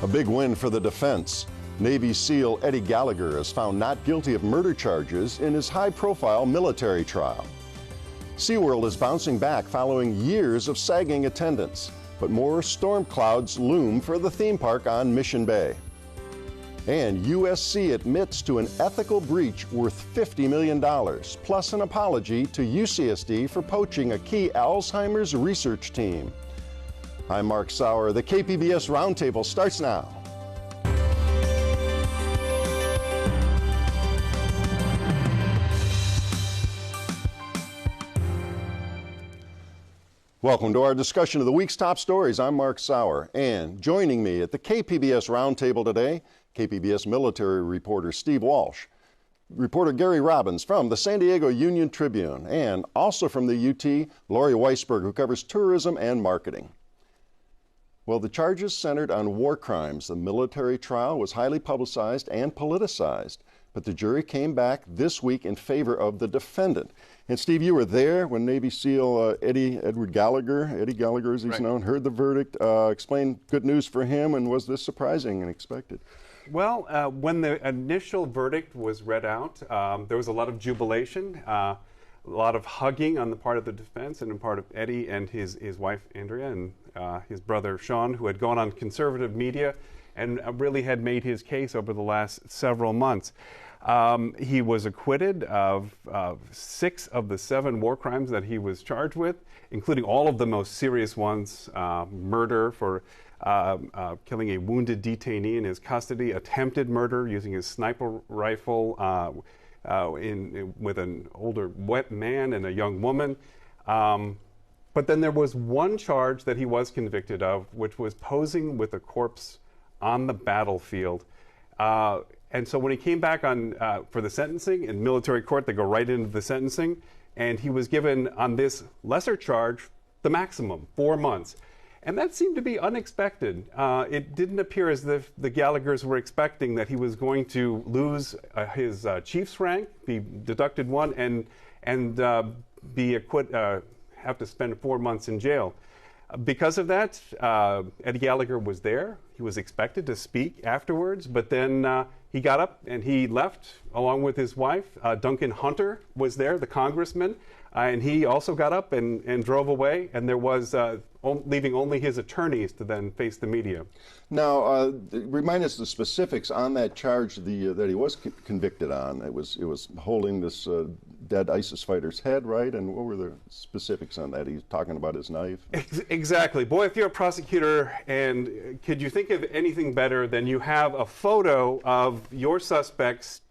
A big win for the defense. Navy SEAL Eddie Gallagher is found not guilty of murder charges in his high-profile military trial. SeaWorld is bouncing back following years of sagging attendance, but more storm clouds loom for the theme park on Mission Bay. And USC admits to an ethical breach worth $50 million, plus an apology to UCSD for poaching a key Alzheimer's research team. I'm Mark Sauer. The KPBS Roundtable starts now. Welcome to our discussion of the week's top stories. I'm Mark Sauer, and joining me at the KPBS Roundtable today, KPBS military reporter Steve Walsh, reporter Gary Robbins from the San Diego Union-Tribune, and also from the UT, Lori Weisberg, who covers tourism and marketing. Well, the charges centered on war crimes. The military trial was highly publicized and politicized, but the jury came back this week in favor of the defendant. And Steve, you were there when Navy SEAL Eddie Gallagher as he's known, heard the verdict. Explain good news for him, and was this surprising and expected? Well, when the initial verdict was read out, there was a lot of jubilation, a lot of hugging on the part of the defense and on the part of Eddie and his wife Andrea and his brother Sean, who had gone on conservative media and really had made his case over the last several months. He was acquitted of 6 of the 7 war crimes that he was charged with, including all of the most serious ones: murder for killing a wounded detainee in his custody, attempted murder using his sniper rifle with an older wet man and a young woman. But then there was one charge that he was convicted of, which was posing with a corpse on the battlefield. And so when he came back on for the sentencing in military court, they go right into the sentencing, and he was given on this lesser charge the maximum, 4 months. And that seemed to be unexpected. It didn't appear as if the Gallaghers were expecting that he was going to lose his chief's rank, be deducted 1, and be have to spend 4 months in jail. Because of that, Eddie Gallagher was there. He was expected to speak afterwards, but then he got up and he left along with his wife. Duncan Hunter was there, the congressman, and he also got up and drove away, and there was leaving only his attorneys to then face the media. Now, remind us the specifics on that charge that he was convicted on. It was holding this dead ISIS fighter's head, right? And what were the specifics on that? He's talking about his knife. Exactly. Boy, if you're a prosecutor, and could you think of anything better than you have a photo of your suspects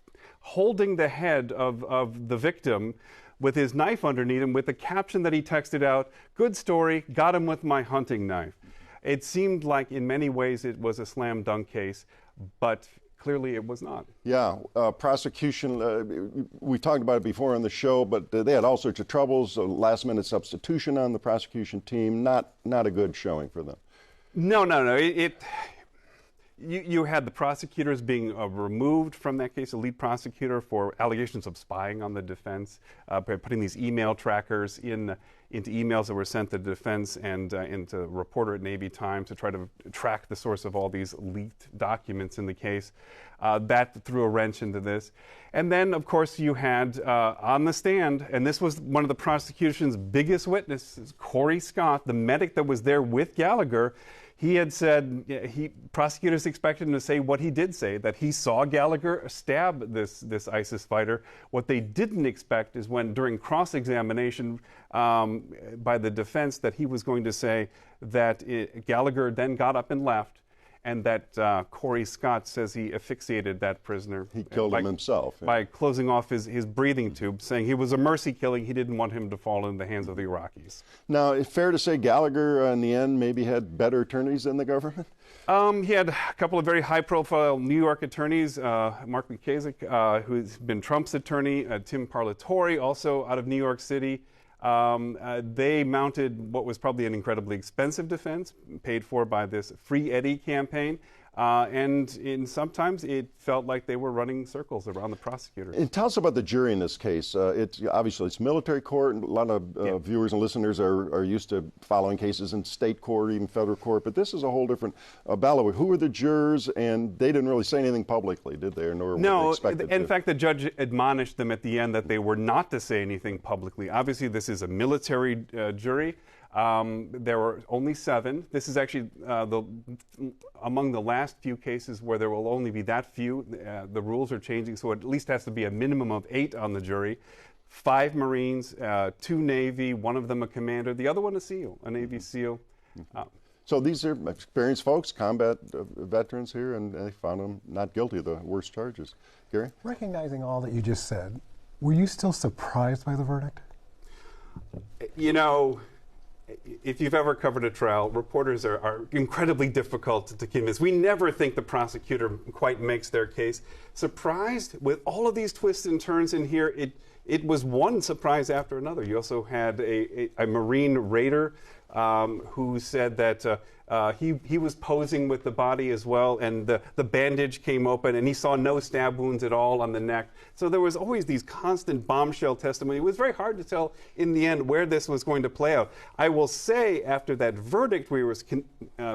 holding the head of the victim with his knife underneath him, with the caption that he texted out, "Good story, got him with my hunting knife." It seemed like in many ways it was a slam dunk case, but clearly it was not. Yeah, prosecution, we talked about it before on the show, but they had all sorts of troubles, last minute substitution on the prosecution team, not a good showing for them. No. You had the prosecutors being removed from that case, the lead prosecutor, for allegations of spying on the defense, by putting these email trackers into emails that were sent to the defense and into a reporter at Navy Times to try to track the source of all these leaked documents in the case. That threw a wrench into this. And then, of course, you had on the stand, and this was one of the prosecution's biggest witnesses, Corey Scott, the medic that was there with Gallagher. He had said, prosecutors expected him to say what he did say, that he saw Gallagher stab this ISIS fighter. What they didn't expect is when, during cross-examination by the defense, that he was going to say that Gallagher then got up and left, and that Corey Scott says he asphyxiated that prisoner. He killed him himself. Yeah. By closing off his breathing tube, saying he was a mercy killing. He didn't want him to fall in the hands of the Iraqis. Now, it's fair to say Gallagher, in the end, maybe had better attorneys than the government? He had a couple of very high-profile New York attorneys, Mark Mikazik, who's been Trump's attorney, Tim Parlatore, also out of New York City. They mounted what was probably an incredibly expensive defense, paid for by this Free Eddie campaign. and sometimes it felt like they were running circles around the prosecutors. And tell us about the jury in this case. Obviously it's military court, and a lot of viewers and listeners are used to following cases in state court, even federal court, but this is a whole different ballot. Who were the jurors? And they didn't really say anything publicly, did they? Or nor were they expected in to. fact, the judge admonished them at the end that they were not to say anything publicly. Obviously, this is a military jury. There were only 7. This is actually among the last few cases where there will only be that few. The rules are changing, so it at least has to be a minimum of 8 on the jury. 5 Marines, 2 Navy, one of them a commander, the other one a SEAL, a Navy SEAL. So these are experienced folks, combat veterans here, and they found them not guilty of the worst charges. Gary? Recognizing all that you just said, were you still surprised by the verdict? You know, if you've ever covered a trial, reporters are incredibly difficult to convince. We never think the prosecutor quite makes their case. Surprised with all of these twists and turns in here, it was one surprise after another. You also had a Marine raider who said that he was posing with the body as well, and the bandage came open, and he saw no stab wounds at all on the neck. So there was always these constant bombshell testimony. It was very hard to tell in the end where this was going to play out. I will say, after that verdict, we were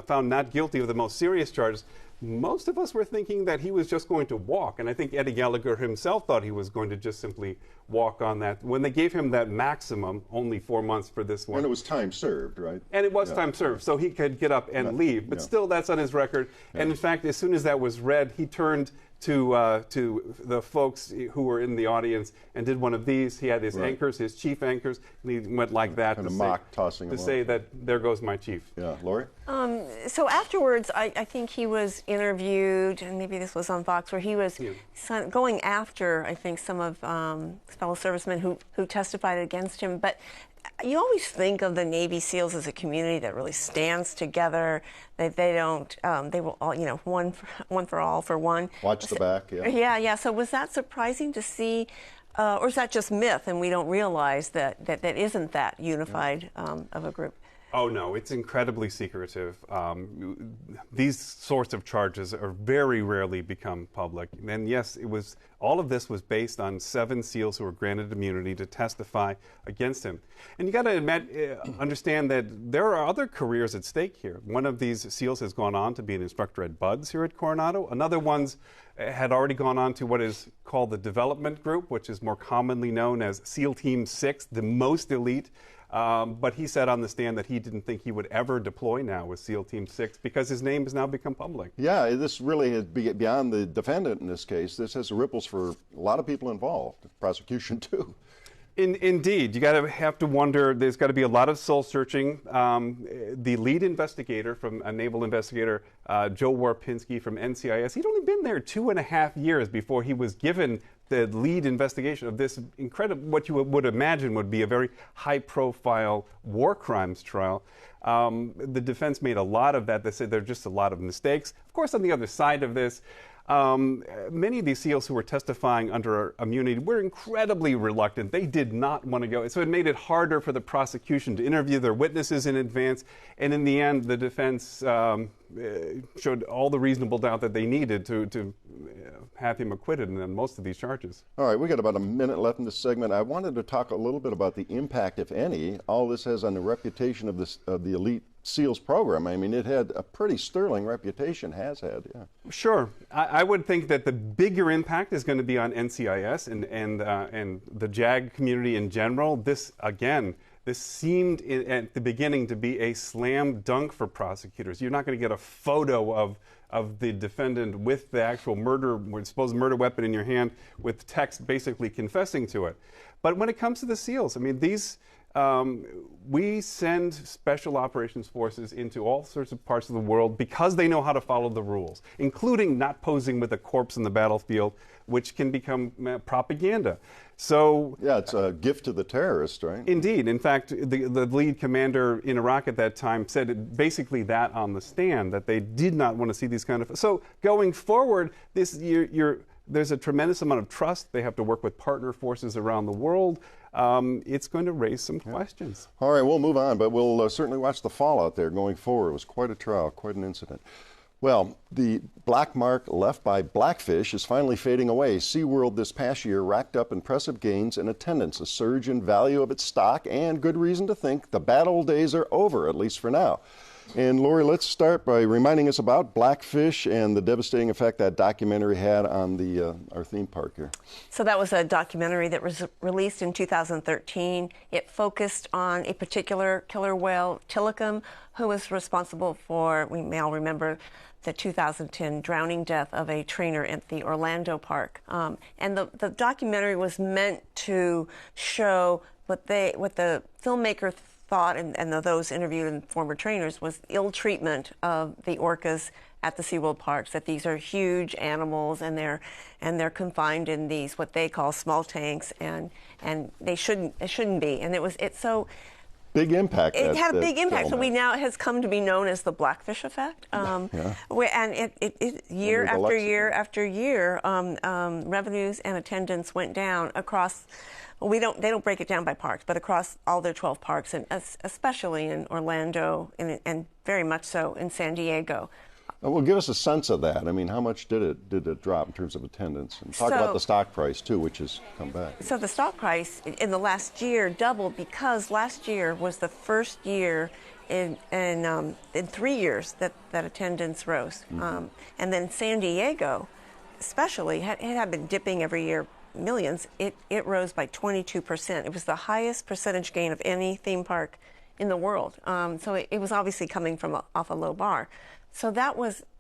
found not guilty of the most serious charges. Most of us were thinking that he was just going to walk, and I think Eddie Gallagher himself thought he was going to just simply walk on that. When they gave him that maximum, only 4 months for this one. And it was time served, right? And it was time served, so he could get up and leave. But still, that's on his record. And in fact, as soon as that was read, he turned to the folks who were in the audience and did one of these. He had his anchors, his chief anchors, and he went like that to say that there goes my chief. Yeah, Lori? So afterwards, I think he was interviewed, and maybe this was on Fox, where he was going after, I think, some of fellow servicemen who testified against him. But you always think of the Navy SEALs as a community that really stands together. That they don't, they will all, you know, one for all for one. Watch the back, Yeah. So was that surprising to see, or is that just myth and we don't realize that isn't that unified of a group? Oh, no, it's incredibly secretive. These sorts of charges are very rarely become public. And yes, all of this was based on 7 SEALs who were granted immunity to testify against him. And you got to understand that there are other careers at stake here. One of these SEALs has gone on to be an instructor at Buds here at Coronado. Another one's had already gone on to what is called the Development Group, which is more commonly known as SEAL Team 6, the most elite. But he said on the stand that he didn't think he would ever deploy now with SEAL Team 6 because his name has now become public. Yeah, this really is beyond the defendant in this case. This has ripples for a lot of people involved, prosecution too. Indeed, you have to wonder. There's got to be a lot of soul searching. The lead investigator from a naval investigator, Joe Warpinski from NCIS, he'd only been there 2.5 years before he was given the lead investigation of this incredible, what you would imagine would be a very high-profile war crimes trial. The defense made a lot of that. They said there are just a lot of mistakes. Of course, on the other side of this, many of these SEALs who were testifying under immunity were incredibly reluctant. They did not want to go. So it made it harder for the prosecution to interview their witnesses in advance. And in the end, the defense showed all the reasonable doubt that they needed to have him acquitted on most of these charges. All right, we got about a minute left in this segment. I wanted to talk a little bit about the impact, if any, all this has on the reputation of the elite SEALs program. I mean, it had a pretty sterling reputation, has had. Yeah. Sure. I would think that the bigger impact is going to be on NCIS and the JAG community in general. This seemed at the beginning to be a slam dunk for prosecutors. You're not going to get a photo of the defendant with the actual supposed murder weapon in your hand with text basically confessing to it. But when it comes to the SEALs, I mean, we send special operations forces into all sorts of parts of the world because they know how to follow the rules, including not posing with a corpse in the battlefield, which can become propaganda. So yeah, it's a gift to the terrorist, right? Indeed. In fact, the lead commander in Iraq at that time said basically that on the stand, that they did not want to see these kind of. So going forward, there's a tremendous amount of trust. They have to work with partner forces around the world. It's going to raise some questions. All right, we'll move on, but we'll certainly watch the fallout there going forward. It was quite a trial, quite an incident. Well, the black mark left by blackfish is finally fading away. SeaWorld this past year racked up impressive gains in attendance, a surge in value of its stock, and good reason to think the bad old days are over, at least for now. And Lori, let's start by reminding us about blackfish and the devastating effect that documentary had on our theme park here. So that was a documentary that was released in 2013. It focused on a particular killer whale, Tilikum, who was responsible for, we may all remember, the 2010 drowning death of a trainer at the Orlando park. And the documentary was meant to show what the filmmaker thought, and those interviewed and former trainers, was ill treatment of the orcas at the SeaWorld parks, that these are huge animals and they're confined in these what they call small tanks, and it shouldn't be. And it's so big impact. It had a big impact. So now it has come to be known as the blackfish effect. And it year after year after year, revenues and attendance went down across. They don't break it down by parks, but across all their 12 parks, and especially in Orlando and very much so in San Diego. Well, give us a sense of that. I mean, how much did it drop in terms of attendance? And talk about the stock price, too, which has come back. So the stock price in the last year doubled, because last year was the first year in 3 years that attendance rose. Mm-hmm. And then San Diego, especially, it had been dipping every year, millions. It rose by 22%. It was the highest percentage gain of any theme park in the world. So it was obviously coming from off a low bar. So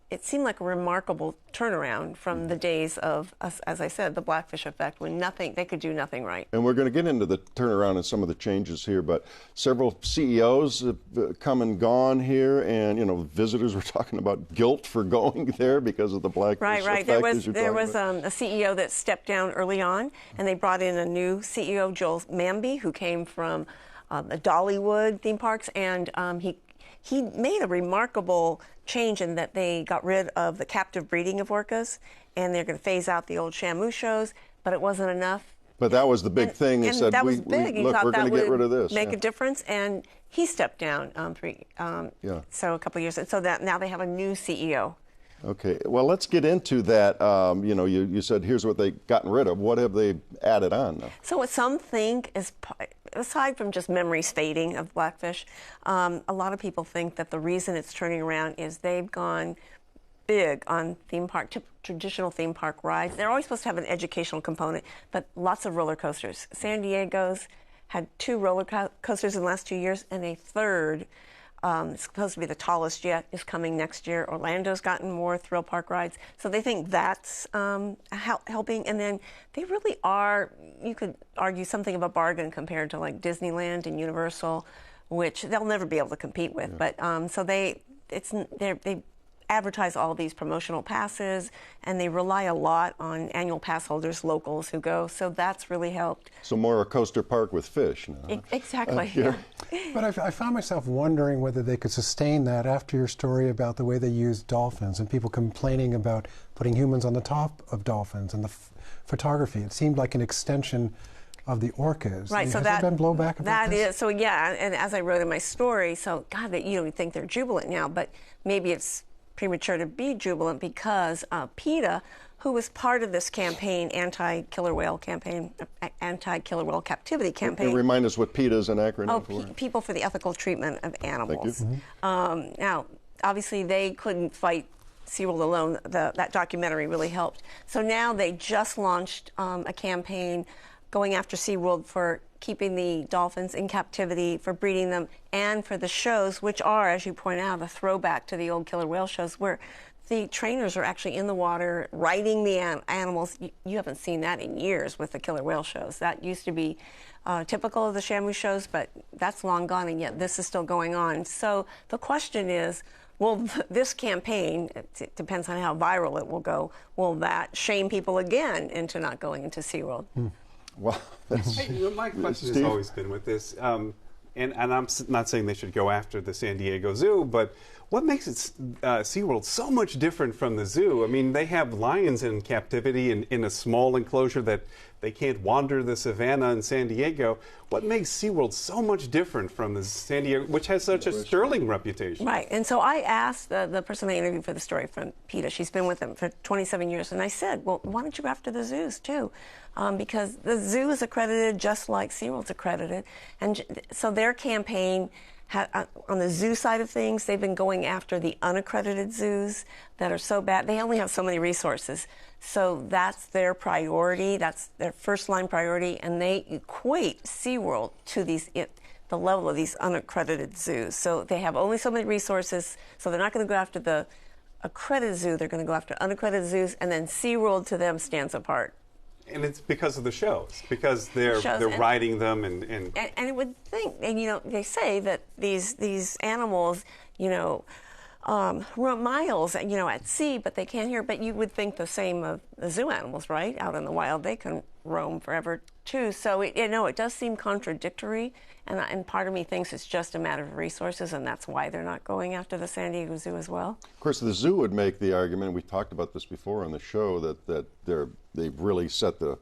it seemed like a remarkable turnaround from the days of, as I said, the blackfish effect, when they could do nothing right. And we're going to get into the turnaround and some of the changes here, but several CEOs have come and gone here, and visitors were talking about guilt for going there because of the blackfish effect. Right. There was a CEO that stepped down early on, and they brought in a new CEO, Joel Manby, who came from the Dollywood theme parks, and he made a remarkable change in that they got rid of the captive breeding of orcas, and they're going to phase out the old Shamu shows, but it wasn't enough. But that was the big thing. He said, that was big. Look, we're going to get rid of this. Make a difference, and he stepped down so a couple of years. And so now they have a new CEO. Okay. Well, let's get into that. You said here's what they've gotten rid of. What have they added on now? So what some think is, aside from just memories fading of blackfish, a lot of people think that the reason it's turning around is they've gone big on traditional theme park rides. They're always supposed to have an educational component, but lots of roller coasters. San Diego's had 2 roller coasters in the last 2 years, and a third, it's supposed to be the tallest yet, is coming next year. Orlando's gotten more thrill park rides. So they think that's helping. And then they really are, you could argue, something of a bargain compared to like Disneyland and Universal, which they'll never be able to compete with. Yeah. But so they advertise all these promotional passes, and they rely a lot on annual pass holders, locals who go. So that's really helped. So more a coaster park with fish now. Exactly. Yeah. But I found myself wondering whether they could sustain that after your story about the way they use dolphins and people complaining about putting humans on the top of dolphins and the photography. It seemed like an extension of the orcas. Right. Has there been blowback about this? So yeah, and as I wrote in my story, so God, that you don't think they're jubilant now, but maybe it's premature to be jubilant, because PETA, who was part of this campaign, anti-killer whale campaign, anti-killer whale captivity campaign. And remind us what PETA is an acronym for. People for the Ethical Treatment of Animals. Thank you. Mm-hmm. Now, obviously, they couldn't fight SeaWorld alone. That documentary really helped. So now they just launched a campaign going after SeaWorld for keeping the dolphins in captivity, for breeding them, and for the shows, which are, as you point out, a throwback to the old killer whale shows, where the trainers are actually in the water riding the animals. You haven't seen that in years with the killer whale shows. That used to be typical of the Shamu shows, but that's long gone, and yet this is still going on. So the question is, will this campaign, it depends on how viral it will go, will that shame people again into not going into SeaWorld? Well, my question has always been with this, and I'm not saying they should go after the San Diego Zoo, but What makes SeaWorld so much different from the zoo? I mean, they have lions in captivity in a small enclosure that they can't wander the savannah in San Diego. What makes SeaWorld so much different from the San Diego, which has such a sterling reputation? Right, and so I asked the person I interviewed for the story from PETA, she's been with them for 27 years, and I said, well, why don't you go after the zoos too? Because the zoo is accredited just like SeaWorld's accredited, and so their campaign, on the zoo side of things, they've been going after the unaccredited zoos that are so bad. They only have so many resources. So that's their priority. That's their first line priority. And they equate SeaWorld to the level of these unaccredited zoos. So they have only so many resources. So they're not going to go after the accredited zoo. They're going to go after unaccredited zoos. And then SeaWorld to them stands apart. And it's because of the shows, because they're riding them and it would think, and you know, they say that these animals, you know, roam miles, you know, at sea, but they can't hear. But you would think the same of the zoo animals, right? Out in the wild, they can roam forever too. So it does seem contradictory, and part of me thinks it's just a matter of resources, and that's why they're not going after the San Diego Zoo as well. Of course, the zoo would make the argument, we talked about this before on the show, that they've really set the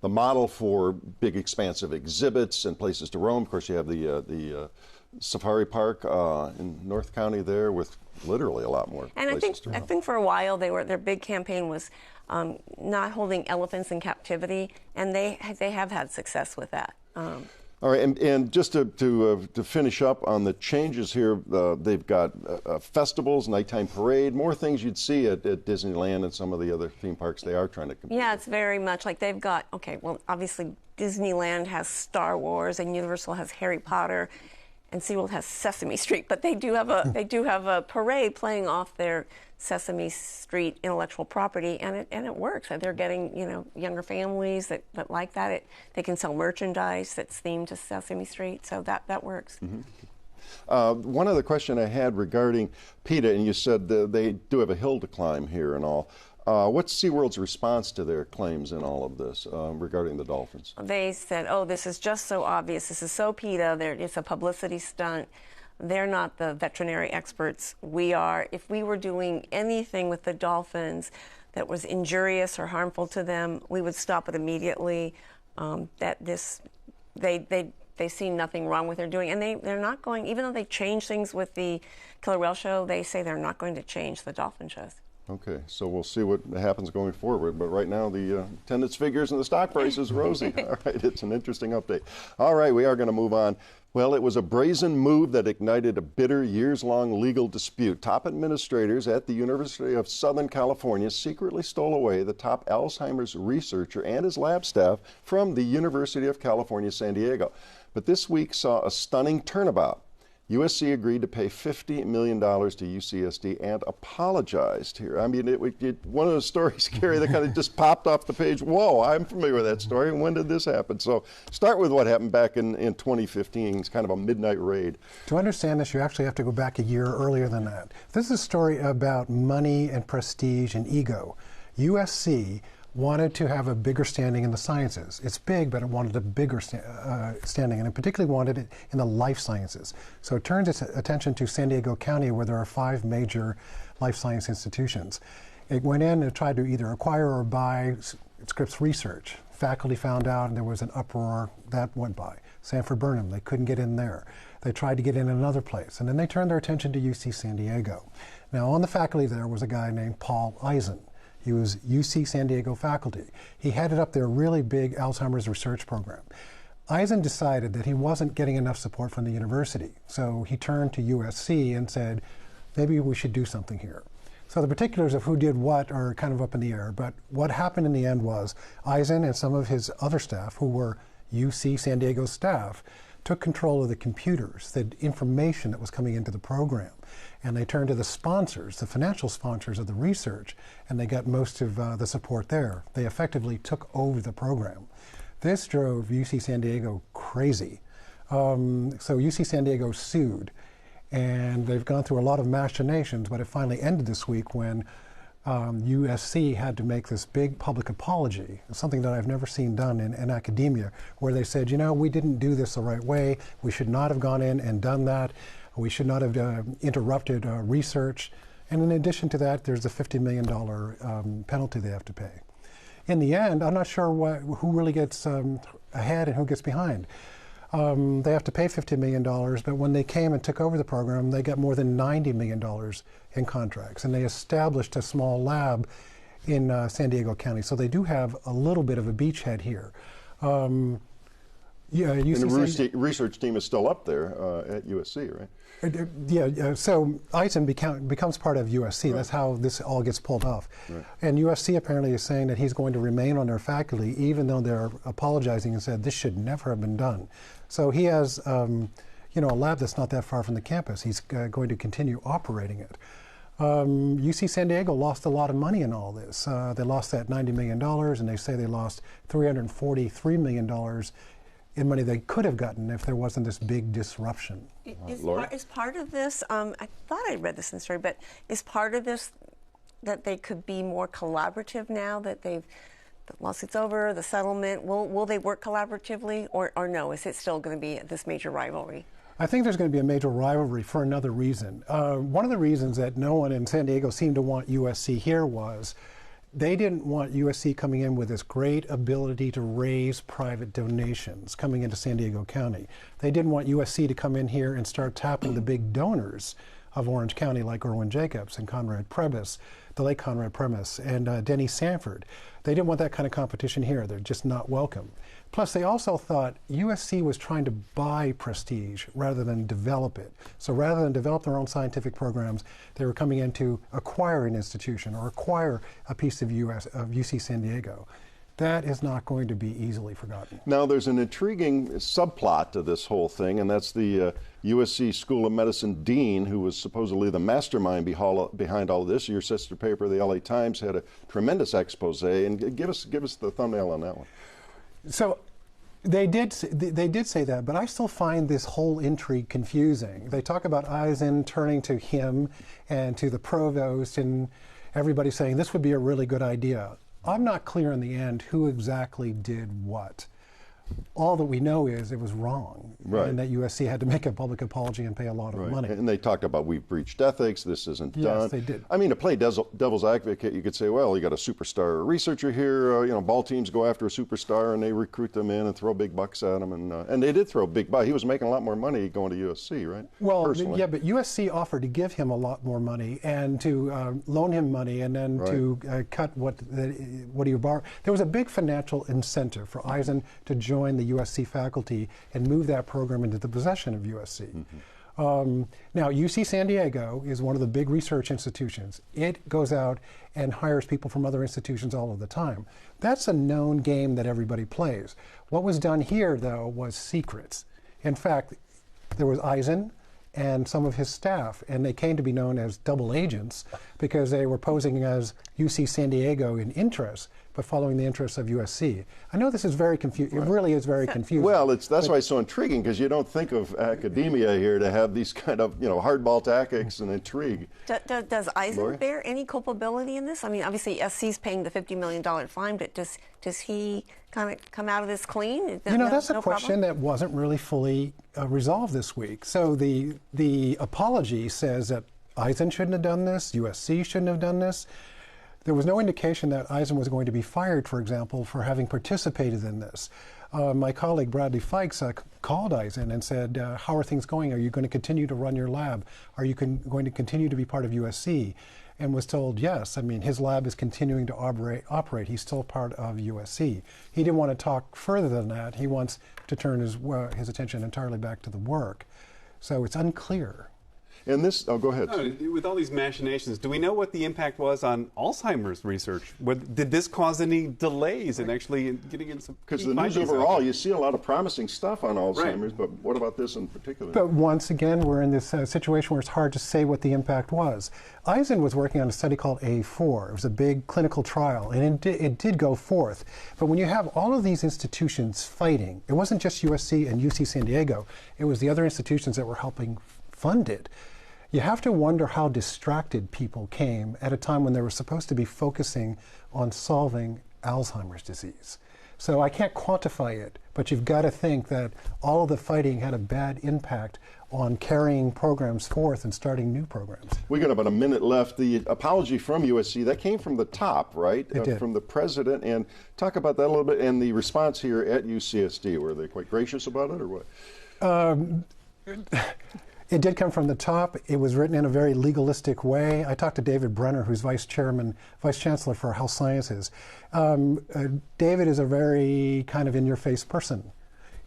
model for big expansive exhibits and places to roam. Of course, you have the safari park in North County there with literally a lot more places to roam. I think for a while their big campaign was not holding elephants in captivity, and they have had success with that. All right, and just to finish up on the changes here, they've got festivals, nighttime parade, more things you'd see at Disneyland and some of the other theme parks they are trying to compete. Yeah, it's very much like they've got, okay, well, obviously Disneyland has Star Wars and Universal has Harry Potter, and SeaWorld has Sesame Street, but they do have a parade playing off their Sesame Street intellectual property, and it works. They're getting, you know, younger families that like that. They can sell merchandise that's themed to Sesame Street, so that works. Mm-hmm. One other question I had regarding PETA, and you said they do have a hill to climb here and all. What's SeaWorld's response to their claims in all of this regarding the dolphins? They said, oh, this is just so obvious. This is so PETA. It's a publicity stunt. They're not the veterinary experts. We are. If we were doing anything with the dolphins that was injurious or harmful to them, we would stop it immediately. They see nothing wrong with what they're doing, and they're not going, even though they change things with the killer whale show, they say they're not going to change the dolphin shows. Okay, so we'll see what happens going forward. But right now, the attendance figures and the stock price is rosy. All right, it's an interesting update. All right, we are going to move on. Well, it was a brazen move that ignited a bitter, years-long legal dispute. Top administrators at the University of Southern California secretly stole away the top Alzheimer's researcher and his lab staff from the University of California, San Diego. But this week saw a stunning turnabout. USC agreed to pay $50 million to UCSD and apologized here. I mean, one of those stories, Gary, that kind of just popped off the page. Whoa, I'm familiar with that story. When did this happen? So start with what happened back in 2015. It's kind of a midnight raid. To understand this, you actually have to go back a year earlier than that. This is a story about money and prestige and ego. USC wanted to have a bigger standing in the sciences. It's big, but it wanted a bigger standing, and it particularly wanted it in the life sciences. So it turned its attention to San Diego County, where there are 5 major life science institutions. It went in and tried to either acquire or buy Scripps Research. Faculty found out, and there was an uproar. That went by. Sanford Burnham, they couldn't get in there. They tried to get in another place, and then they turned their attention to UC San Diego. Now, on the faculty there was a guy named Paul Eisen. He was UC San Diego faculty. He headed up their really big Alzheimer's research program. Eisen decided that he wasn't getting enough support from the university, so he turned to USC and said, maybe we should do something here. So the particulars of who did what are kind of up in the air, but what happened in the end was Eisen and some of his other staff, who were UC San Diego staff, took control of the computers, the information that was coming into the program. And they turned to the sponsors, the financial sponsors of the research, and they got most of the support there. They effectively took over the program. This drove UC San Diego crazy. So UC San Diego sued, and they've gone through a lot of machinations, but it finally ended this week when USC had to make this big public apology, something that I've never seen done in academia, where they said, you know, we didn't do this the right way. We should not have gone in and done that. We should not have interrupted research. And in addition to that, there's a $50 million penalty they have to pay. In the end, I'm not sure who really gets ahead and who gets behind. They have to pay $50 million, but when they came and took over the program, they got more than $90 million in contracts. And they established a small lab in San Diego County. So they do have a little bit of a beachhead here. Yeah, and the research team is still up there at USC, right? So Eisen becomes part of USC. Right. That's how this all gets pulled off. Right. And USC apparently is saying that he's going to remain on their faculty, even though they're apologizing and said this should never have been done. So he has, a lab that's not that far from the campus. He's going to continue operating it. UC San Diego lost a lot of money in all this. They lost that $90 million, and they say they lost $343 million in money they could have gotten if there wasn't this big disruption. Is part of this, I thought I read this in the story, but is part of this that they could be more collaborative now that the lawsuit's over, the settlement? Will they work collaboratively, or no? Is it still going to be this major rivalry? I think there's going to be a major rivalry for another reason. One of the reasons that no one in San Diego seemed to want USC here was they didn't want USC coming in with this great ability to raise private donations coming into San Diego County. They didn't want USC to come in here and start tapping the big donors of Orange County like Irwin Jacobs and Conrad Premis, the late Conrad Premis, and Denny Sanford. They didn't want that kind of competition here. They're just not welcome. Plus, they also thought USC was trying to buy prestige rather than develop it. So rather than develop their own scientific programs, they were coming in to acquire an institution or acquire a piece of UC San Diego. That is not going to be easily forgotten. Now, there's an intriguing subplot to this whole thing, and that's the USC School of Medicine dean, who was supposedly the mastermind behind all of this. Your sister paper, the LA Times, had a tremendous expose, and give us the thumbnail on that one. So they did say that, but I still find this whole intrigue confusing. They talk about Eisen turning to him and to the provost and everybody saying this would be a really good idea. I'm not clear in the end who exactly did what. All that we know is it was wrong, right, and that USC had to make a public apology and pay a lot of money. And they talked about we've breached ethics, this isn't done. Yes, they did. I mean, to play devil's advocate, you could say, well, you got a superstar researcher here. Ball teams go after a superstar and they recruit them in and throw big bucks at them, and they did throw big bucks. He was making a lot more money going to USC, right? Well, personally. Yeah, but USC offered to give him a lot more money and to loan him money and then to cut what he borrowed. There was a big financial incentive for Eisen to join the USC faculty and move that program into the possession of USC. Mm-hmm. Now, UC San Diego is one of the big research institutions. It goes out and hires people from other institutions all of the time. That's a known game that everybody plays. What was done here, though, was secrets. In fact, there was Eisen and some of his staff, and they came to be known as double agents because they were posing as UC San Diego in interest, but following the interests of USC. I know this is very confusing. It really is very confusing. Well, that's why it's so intriguing, because you don't think of academia here to have these kind of hardball tactics and intrigue. Does Eisen bear any culpability in this? I mean, obviously SC's paying the $50 million fine, but does he kind of come out of this clean? That's a question that wasn't really fully resolved this week. So the apology says that Eisen shouldn't have done this, USC shouldn't have done this. There was no indication that Eisen was going to be fired, for example, for having participated in this. My colleague Bradley Fikes called Eisen and said, how are things going? Are you going to continue to run your lab? Are you going to continue to be part of USC? And was told, yes. I mean, his lab is continuing to operate. He's still part of USC. He didn't want to talk further than that. He wants to turn his attention entirely back to the work. So it's unclear. And this, go ahead. With all these machinations, do we know what the impact was on Alzheimer's research? Did this cause any delays in actually getting in some? Because the news overall, you see a lot of promising stuff on Alzheimer's, but what about this in particular? But once again, we're in this situation where it's hard to say what the impact was. Eisen was working on a study called A4. It was a big clinical trial, and it did go forth. But when you have all of these institutions fighting, it wasn't just USC and UC San Diego. It was the other institutions that were helping fund it. You have to wonder how distracted people came at a time when they were supposed to be focusing on solving Alzheimer's disease. So I can't quantify it, but you've got to think that all of the fighting had a bad impact on carrying programs forth and starting new programs. We got about a minute left. The apology from USC, that came from the top, right? It did. From the president. And talk about that a little bit. And the response here at UCSD, were they quite gracious about it or what? It did come from the top. It was written in a very legalistic way. I talked to David Brenner, who's Vice Chancellor for Health Sciences. David is a very kind of in-your-face person.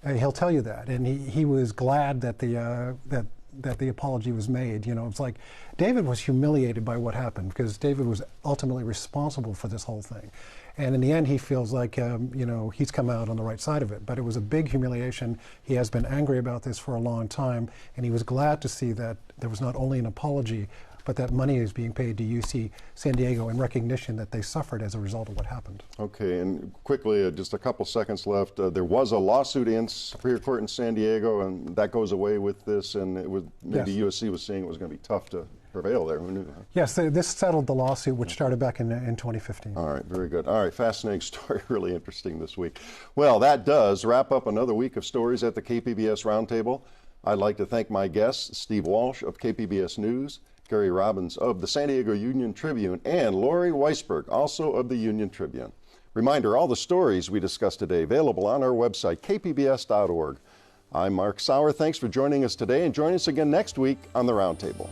He'll tell you that, and he was glad that the apology was made. You know, it's like David was humiliated by what happened because David was ultimately responsible for this whole thing, and in the end, he feels like you know, he's come out on the right side of it. But it was a big humiliation. He has been angry about this for a long time, and he was glad to see that there was not only an apology, but that money is being paid to UC San Diego in recognition that they suffered as a result of what happened. Okay, and quickly, just a couple seconds left. There was a lawsuit in Superior Court in San Diego, and that goes away with this, and it was maybe Yes. USC was saying it was going to be tough to prevail there. Who knew? Yes, this settled the lawsuit, which started back in 2015. All right, very good. All right, fascinating story, really interesting this week. Well, that does wrap up another week of stories at the KPBS Roundtable. I'd like to thank my guests, Steve Walsh of KPBS News, Gary Robbins of the San Diego Union Tribune, and Lori Weisberg, also of the Union Tribune. Reminder, all the stories we discussed today available on our website, kpbs.org. I'm Mark Sauer. Thanks for joining us today, and join us again next week on the Roundtable.